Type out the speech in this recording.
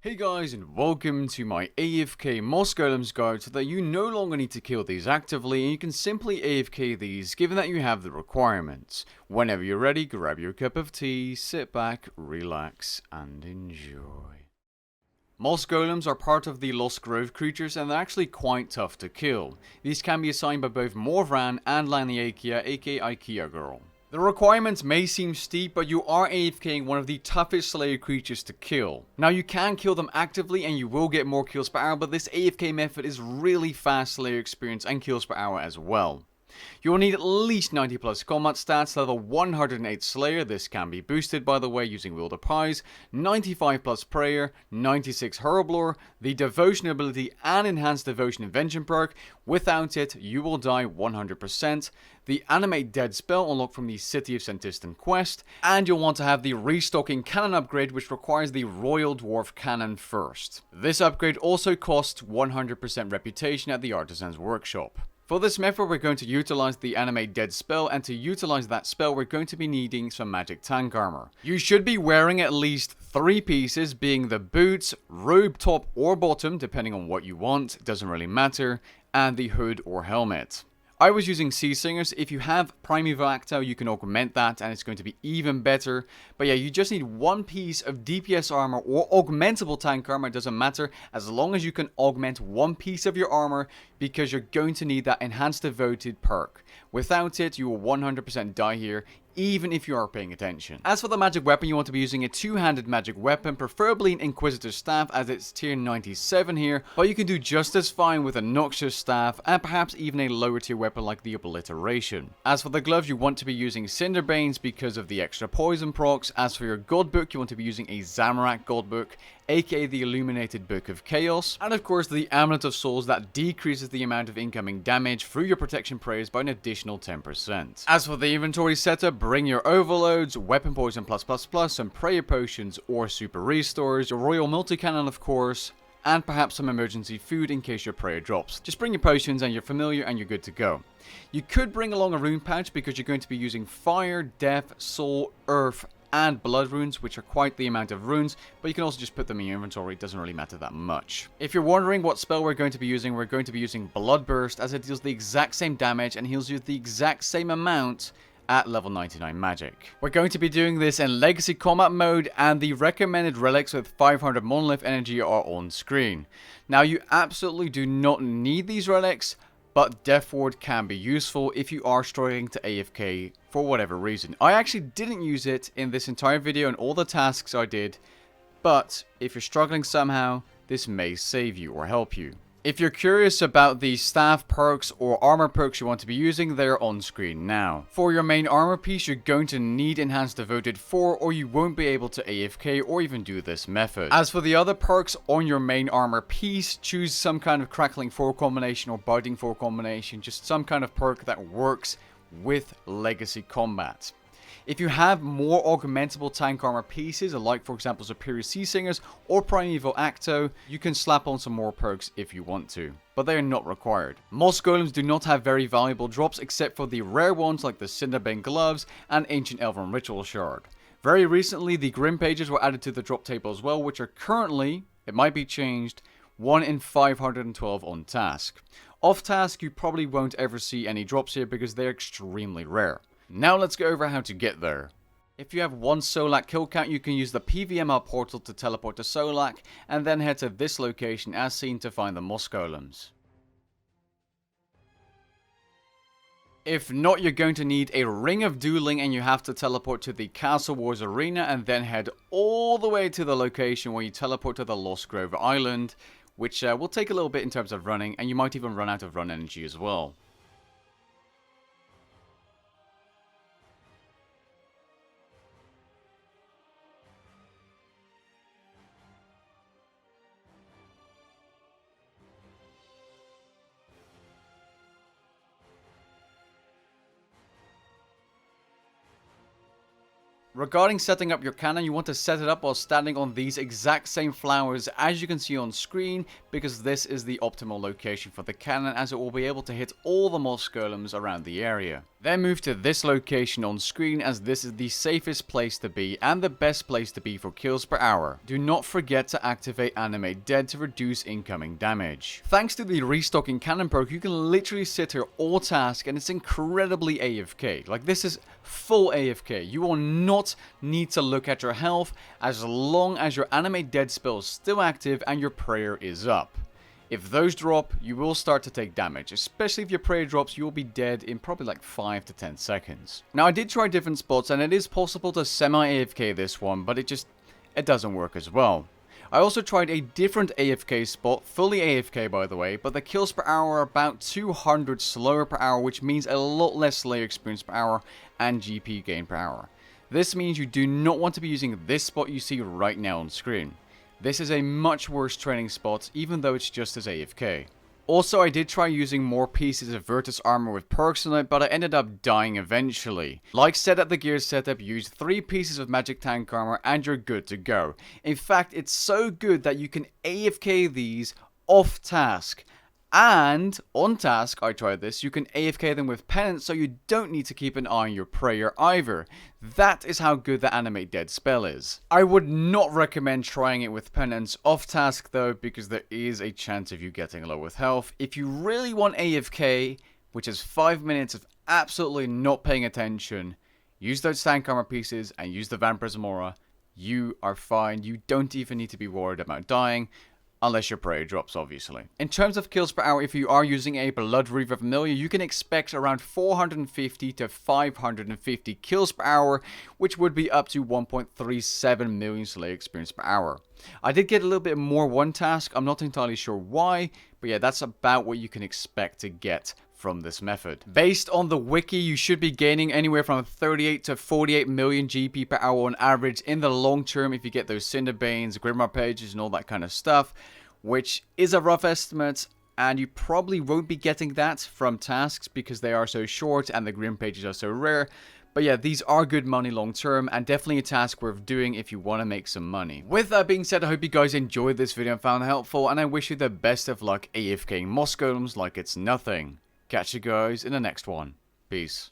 Hey guys, and welcome to my AFK Moss Golems guide so that you no longer need to kill these actively and you can simply AFK these given that you have the requirements. Whenever you're ready, grab your cup of tea, sit back, relax, and enjoy. Moss Golems are part of the Lost Grove creatures and they're actually quite tough to kill. These can be assigned by both Morvran and Laniakia, aka Ikea Girl. The requirements may seem steep, but you are AFKing one of the toughest Slayer creatures to kill. Now you can kill them actively and you will get more kills per hour, but this AFK method is really fast Slayer experience and kills per hour as well. You will need at least 90 plus combat stats, level 108 Slayer, this can be boosted by the way using Wielder Pies, 95 plus Prayer, 96 Herblore, the Devotion ability and Enhanced Devotion Invention perk. Without it, you will die 100%. The Animate Dead spell unlocked from the City of Sentistan quest, and you'll want to have the Restocking Cannon upgrade which requires the Royal Dwarf Cannon first. This upgrade also costs 100% reputation at the Artisan's Workshop. For this method we're going to utilize the Animate Dead spell, and to utilize that spell we're going to be needing some magic tank armor. You should be wearing at least 3 pieces, being the boots, robe top or bottom depending on what you want, it doesn't really matter, and the hood or helmet. I was using Sea Singers. If you have Primeval Acto, you can augment that and it's going to be even better. But yeah, you just need 1 piece of DPS armor or augmentable tank armor, it doesn't matter, as long as you can augment 1 piece of your armor, because you're going to need that Enhanced Devoted perk. Without it, you will 100% die here, even if you are paying attention. As for the magic weapon, you want to be using a 2-handed magic weapon, preferably an Inquisitor's Staff as it's tier 97 here, but you can do just as fine with a Noxious Staff and perhaps even a lower tier weapon like the Obliteration. As for the gloves, you want to be using Cinderbanes because of the extra poison procs. As for your god book, you want to be using a Zamorak god book, aka the Illuminated Book of Chaos, and of course the Amulet of Souls that decreases the amount of incoming damage through your protection prayers by an additional 10%. As for the inventory setup, bring your overloads, weapon poison +++, some prayer potions or super restores, your royal multi-cannon of course, and perhaps some emergency food in case your prayer drops. Just bring your potions and your familiar and you're good to go. You could bring along a rune pouch because you're going to be using fire, death, soul, earth, and blood runes, which are quite the amount of runes, but you can also just put them in your inventory, it doesn't really matter that much. If you're wondering what spell we're going to be using Blood Burst, as it deals the exact same damage and heals you the exact same amount at level 99 magic. We're going to be doing this in Legacy Combat mode, and the recommended relics with 500 monolith energy are on screen. Now you absolutely do not need these relics, but Death Ward can be useful if you are struggling to AFK for whatever reason. I actually didn't use it in this entire video and all the tasks I did, but if you're struggling somehow, this may save you or help you. If you're curious about the staff perks or armor perks you want to be using, they're on screen now. For your main armor piece, you're going to need Enhanced Devoted 4 or you won't be able to AFK or even do this method. As for the other perks on your main armor piece, choose some kind of Crackling 4 combination or Biting 4 combination, just some kind of perk that works with Legacy Combat. If you have more augmentable tank armor pieces, like for example Superior Sea Singers or Primeval Acto, you can slap on some more perks if you want to, but they are not required. Moss Golems do not have very valuable drops except for the rare ones like the Cinderbane Gloves and Ancient Elven Ritual Shard. Very recently, the Grim Pages were added to the drop table as well, which are currently, it might be changed, 1 in 512 on task. Off task, you probably won't ever see any drops here because they're extremely rare. Now let's go over how to get there. If you have 1 Solak kill count, you can use the PVMR portal to teleport to Solak, and then head to this location as seen to find the Moss Golems. If not, you're going to need a Ring of Dueling and you have to teleport to the Castle Wars Arena and then head all the way to the location where you teleport to the Lost Grove Island, which will take a little bit in terms of running, and you might even run out of run energy as well. Regarding setting up your cannon, you want to set it up while standing on these exact same flowers as you can see on screen, because this is the optimal location for the cannon as it will be able to hit all the Moss Golems around the area. Then move to this location on screen, as this is the safest place to be and the best place to be for kills per hour. Do not forget to activate Animate Dead to reduce incoming damage. Thanks to the restocking cannon perk, you can literally sit here all task and it's incredibly AFK. Like, this is full AFK. You will not need to look at your health as long as your Animate Dead spell is still active and your prayer is up. If those drop, you will start to take damage, especially if your prayer drops, you will be dead in probably like 5 to 10 seconds. Now, I did try different spots and it is possible to semi-AFK this one, but it doesn't work as well. I also tried a different AFK spot, fully AFK by the way, but the kills per hour are about 200 slower per hour, which means a lot less Slayer experience per hour and GP gain per hour. This means you do not want to be using this spot you see right now on screen. This is a much worse training spot, even though it's just as AFK. Also, I did try using more pieces of Virtus armor with perks on it, but I ended up dying eventually. Like said at the gear setup, use 3 pieces of magic tank armor and you're good to go. In fact, it's so good that you can AFK these off task. And on task, I tried this, you can AFK them with penance, so you don't need to keep an eye on your prayer either. That is how good the Animate Dead spell is. I would not recommend trying it with penance off task though, because there is a chance of you getting low with health. If you really want AFK, which is 5 minutes of absolutely not paying attention, use those tank armor pieces and use the Vampire's Aura. You are fine. You don't even need to be worried about dying. Unless your prayer drops, obviously. In terms of kills per hour, if you are using a Blood Reaver familiar, you can expect around 450 to 550 kills per hour, which would be up to 1.37 million Slayer experience per hour. I did get a little bit more one task, I'm not entirely sure why, but yeah, that's about what you can expect to get from this method. Based on the wiki, you should be gaining anywhere from 38 to 48 million GP per hour on average in the long term if you get those Cinderbanes, Grimoire pages and all that kind of stuff, which is a rough estimate, and you probably won't be getting that from tasks because they are so short and the Grim pages are so rare. But yeah, these are good money long term and definitely a task worth doing if you want to make some money. With that being said, I hope you guys enjoyed this video and found it helpful, and I wish you the best of luck AFKing Moss Golems like it's nothing. Catch you guys in the next one. Peace.